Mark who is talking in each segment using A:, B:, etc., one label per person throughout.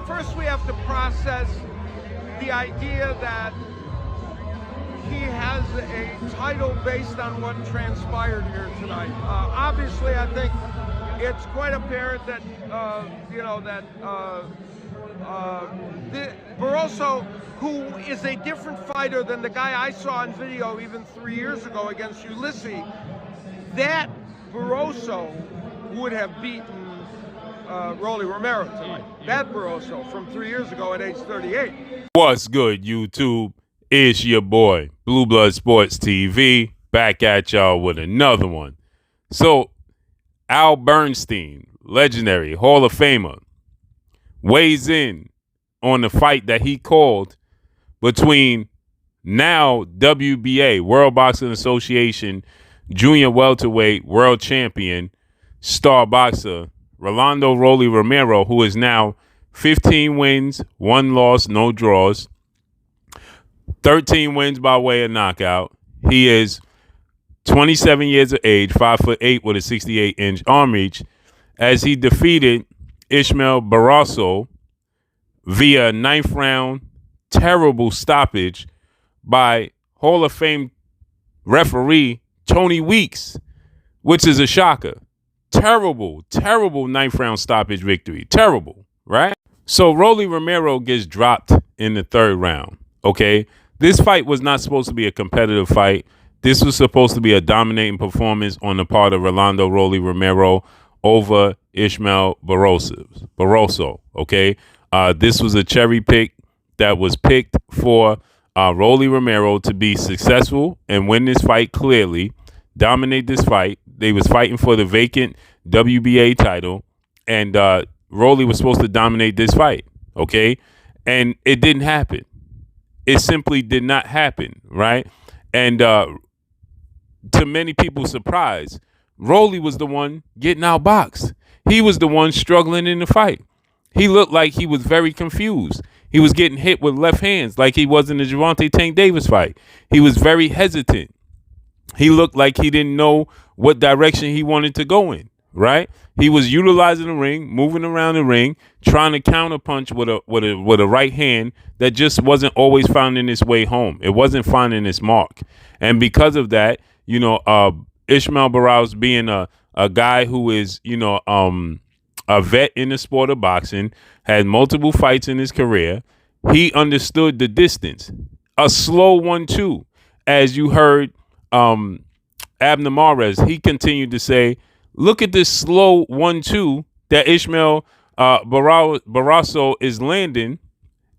A: first we have to process the idea that he has a title based on what transpired here tonight. Obviously, I think it's quite apparent that Barroso, who is a different fighter than the guy I saw on video even 3 years ago against Ulysses, that Barroso would have beaten Rolly Romero tonight. That Barroso from 3 years ago at age 38.
B: What's good, YouTube? It's your boy, Blue Blood Sports TV, back at y'all with another one. So, Al Berstein, legendary Hall of Famer, weighs in on the fight that he called between now WBA, World Boxing Association, junior welterweight world champion, star boxer, Rolando Rolly Romero, who is now 15 wins, 1 loss, no draws, 13 wins by way of knockout. He is 27 years of age, 5'8" with a 68-inch arm reach, as he defeated Ishmael Barroso via 9th round terrible stoppage by Hall of Fame referee Tony Weeks, which is a shocker. Terrible 9th round stoppage victory. Terrible, right? So Rolly Romero gets dropped in the 3rd round, okay? This fight was not supposed to be a competitive fight. This was supposed to be a dominating performance on the part of Rolando Rolly Romero over Ishmael Barroso, okay? This was a cherry pick that was picked for Rolly Romero to be successful and win this fight clearly, dominate this fight. They was fighting for the vacant WBA title, and Rolly was supposed to dominate this fight, okay? And it didn't happen. It simply did not happen, right? And to many people's surprise, Rolly was the one getting outboxed. He was the one struggling in the fight. He looked like he was very confused. He was getting hit with left hands like he was in the Gervonta Tank Davis fight. He was very hesitant. He looked like he didn't know what direction he wanted to go in, right? He was utilizing the ring, moving around the ring, trying to counterpunch with a right hand that just wasn't always finding its way home. It wasn't finding its mark. And because of that, Ishmael Barroso, being a guy who is, a vet in the sport of boxing, had multiple fights in his career, he understood the distance. A slow 1-2, as you heard Abner Mares, he continued to say, look at this slow 1-2 that Ishmael Barroso is landing,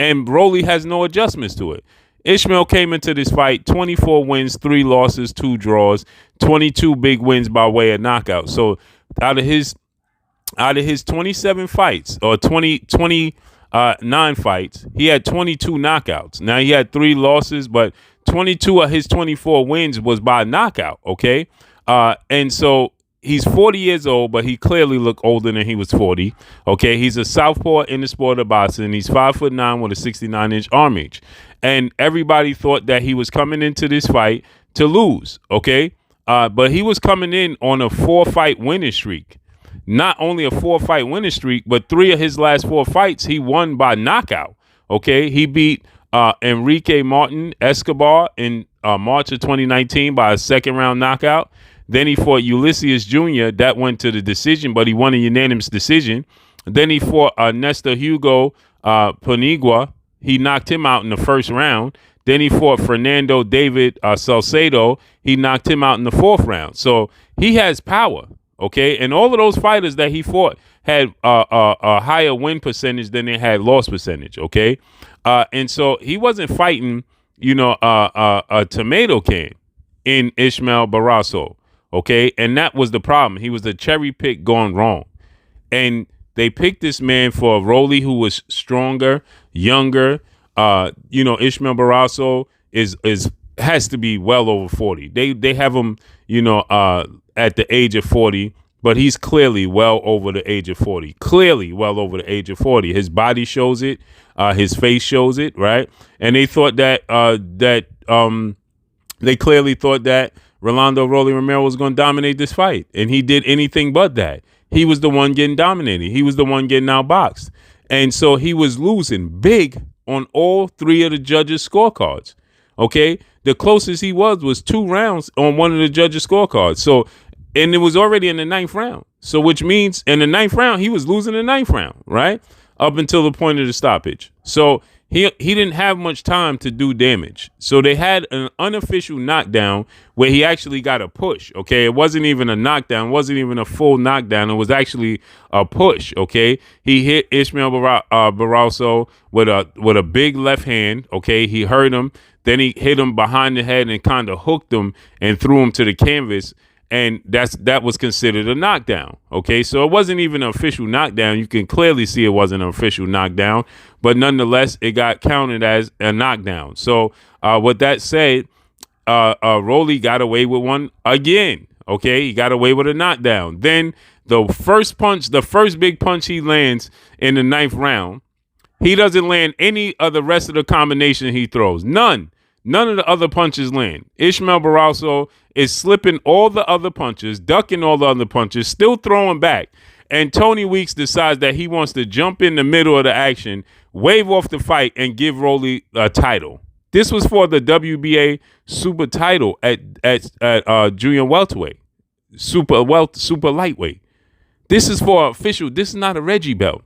B: and Rolly has no adjustments to it. Ishmael came into this fight 24 wins, 3 losses, 2 draws, 22 big wins by way of knockout. So out of his 27 fights, or 29 fights, he had 22 knockouts. Now, he had 3 losses, but 22 of his 24 wins was by knockout, okay? And so he's 40 years old, but he clearly looked older than he was 40, okay? He's a southpaw in the sport of boxing. He's 5'9" with a 69-inch arm reach. And everybody thought that he was coming into this fight to lose, okay? But he was coming in on a 4-fight winning streak. Not only a 4-fight winning streak, but 3 of his last 4 fights he won by knockout, okay? He beat Enrique Martin Escobar in March of 2019 by a 2nd-round knockout. Then he fought Ulysses Jr. That went to the decision, but he won a unanimous decision. Then he fought Nestor Hugo Panigua. He knocked him out in the 1st round. Then he fought Fernando David Salcedo. He knocked him out in the 4th round. So he has power, okay? And all of those fighters that he fought had a higher win percentage than they had loss percentage, okay? And so he wasn't fighting, a tomato can in Ishmael Barroso, okay? And that was the problem. He was a cherry pick gone wrong. And they picked this man for Rolly, who was stronger, younger. Ishmael Barroso has to be well over 40. They have him, at the age of 40, but he's clearly well over the age of 40. Clearly well over the age of 40. His body shows it. His face shows it, right? And they thought that they clearly thought that Rolando Rolly Romero was going to dominate this fight, and he did anything but that. He was the one getting dominated. He was the one getting outboxed. And so he was losing big on all three of the judges' scorecards. Okay. The closest he was 2 rounds on one of the judges' scorecards. So, and it was already in the 9th round. So, which means in the 9th round, he was losing the 9th round, right? Up until the point of the stoppage. So he didn't have much time to do damage. So they had an unofficial knockdown where he actually got a push. Okay. It wasn't even a knockdown. It wasn't even a full knockdown. It was actually a push. Okay. He hit Ishmael Barroso with a big left hand. Okay. He hurt him. Then he hit him behind the head and kind of hooked him and threw him to the canvas. And that was considered a knockdown. Okay, so it wasn't even an official knockdown. You can clearly see it wasn't an official knockdown, but nonetheless, it got counted as a knockdown. So with that said, Rolly got away with one again. Okay, he got away with a knockdown. Then the first big punch he lands in the 9th round, he doesn't land any of the rest of the combination he throws. None of the other punches land. Ishmael Barroso is slipping all the other punches, ducking all the other punches, still throwing back. And Tony Weeks decides that he wants to jump in the middle of the action, wave off the fight, and give Rolly a title. This was for the WBA super title at junior welterweight, super lightweight. This is for official. This is not a Reggie belt.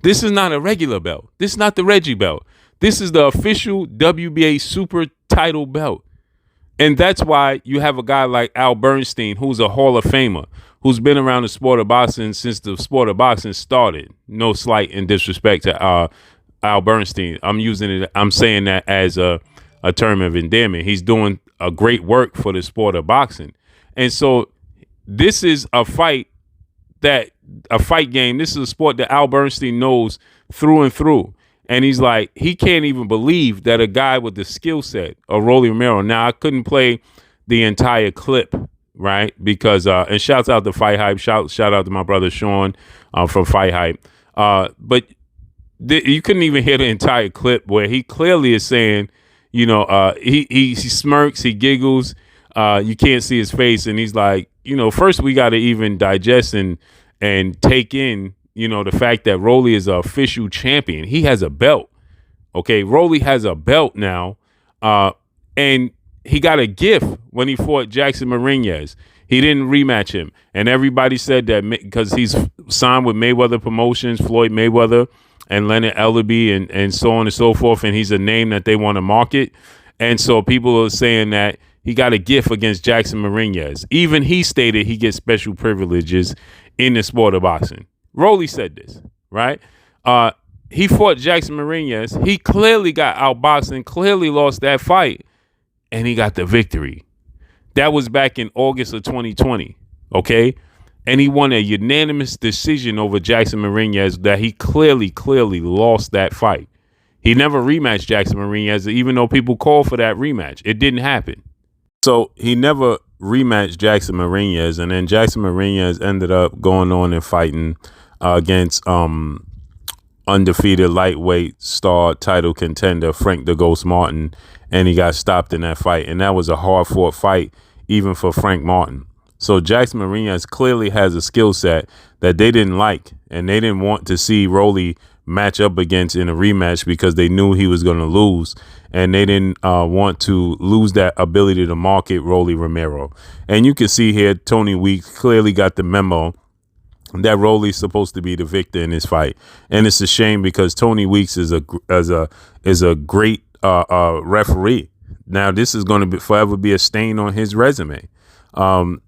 B: This is not a regular belt. This is not the Reggie belt. This is the official WBA super title belt. And that's why you have a guy like Al Berstein, who's a Hall of Famer, who's been around the sport of boxing since the sport of boxing started. No slight and disrespect to Al Berstein. I'm saying that as a term of endearment. He's doing a great work for the sport of boxing. And so this is a fight game. This is a sport that Al Berstein knows through and through. And he's like, he can't even believe that a guy with the skill set of Rolly Romero. Now, I couldn't play the entire clip, right? Because, and shouts out to Fight Hype. Shout out to my brother Sean from Fight Hype. But you couldn't even hear the entire clip where he clearly is saying, he smirks, he giggles. You can't see his face. And he's like, first we got to even digest and take in, the fact that Rolly is an official champion. He has a belt. Okay, Rolly has a belt now. And he got a gift when he fought Jackson Marinez. He didn't rematch him. And everybody said that because he's signed with Mayweather Promotions, Floyd Mayweather, and Leonard Ellerby, and so on and so forth. And he's a name that they want to market. And so people are saying that he got a gift against Jackson Marinez. Even he stated he gets special privileges in the sport of boxing. Rolly said this, right? He fought Jackson Marinez. He clearly got outboxed and clearly lost that fight, and he got the victory. That was back in August of 2020, okay? And he won a unanimous decision over Jackson Marinez that he clearly lost that fight. He never rematched Jackson Marinez, even though people called for that rematch. It didn't happen. So he never rematched Jackson Marinez, and then Jackson Marinez ended up going on and fighting against undefeated lightweight star title contender Frank the Ghost Martin, and he got stopped in that fight. And that was a hard-fought fight, even for Frank Martin. So Jackson Marinez clearly has a skill set that they didn't like, and they didn't want to see Rolly match up against in a rematch because they knew he was going to lose, and they didn't want to lose that ability to market Rolly Romero. And you can see here, Tony Weeks clearly got the memo that Rolly's supposed to be the victor in this fight, and it's a shame because Tony Weeks is a great referee. Now this is going to forever be a stain on his resume, and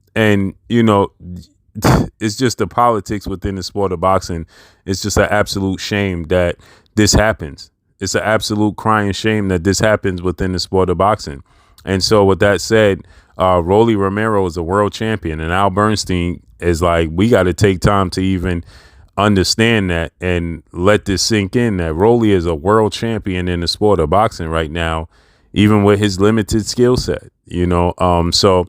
B: it's just the politics within the sport of boxing. It's just an absolute shame that this happens. It's an absolute crying shame that this happens within the sport of boxing. And so with that said, Rolly Romero is a world champion, and Al Berstein is like, we got to take time to even understand that and let this sink in, that Rolly is a world champion in the sport of boxing right now, even with his limited skill set, So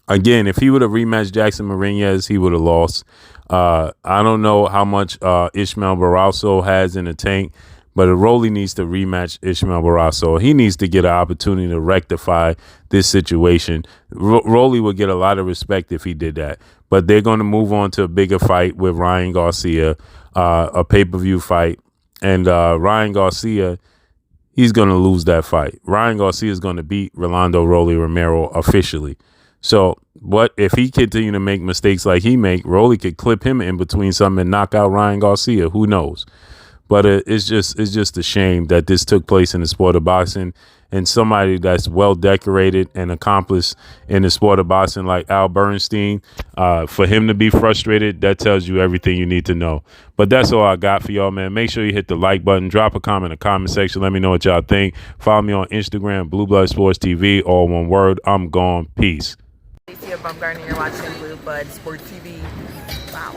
B: again, if he would have rematched Jackson Marinez, he would have lost. I don't know how much Ishmael Barroso has in the tank, but Rolly needs to rematch Ishmael Barroso. He needs to get an opportunity to rectify this situation. Rolly would get a lot of respect if he did that. but they're going to move on to a bigger fight with Ryan Garcia, a pay-per-view fight. And Ryan Garcia, he's going to lose that fight. Ryan Garcia is going to beat Rolando Romero officially. So what if he continue to make mistakes like he make, Rolly could clip him in between something and knock out Ryan Garcia. Who knows? But it's just a shame that this took place in the sport of boxing, and somebody that's well decorated and accomplished in the sport of boxing like Al Berstein, for him to be frustrated, that tells you everything you need to know. But that's all I got for y'all, man. Make sure you hit the like button, drop a comment in the comment section. Let me know what y'all think. Follow me on Instagram, Blue Blood Sports TV, all one word. I'm gone. Peace.
C: Alicia Baumgartner, you're watching Blue Blood Sports TV. Wow.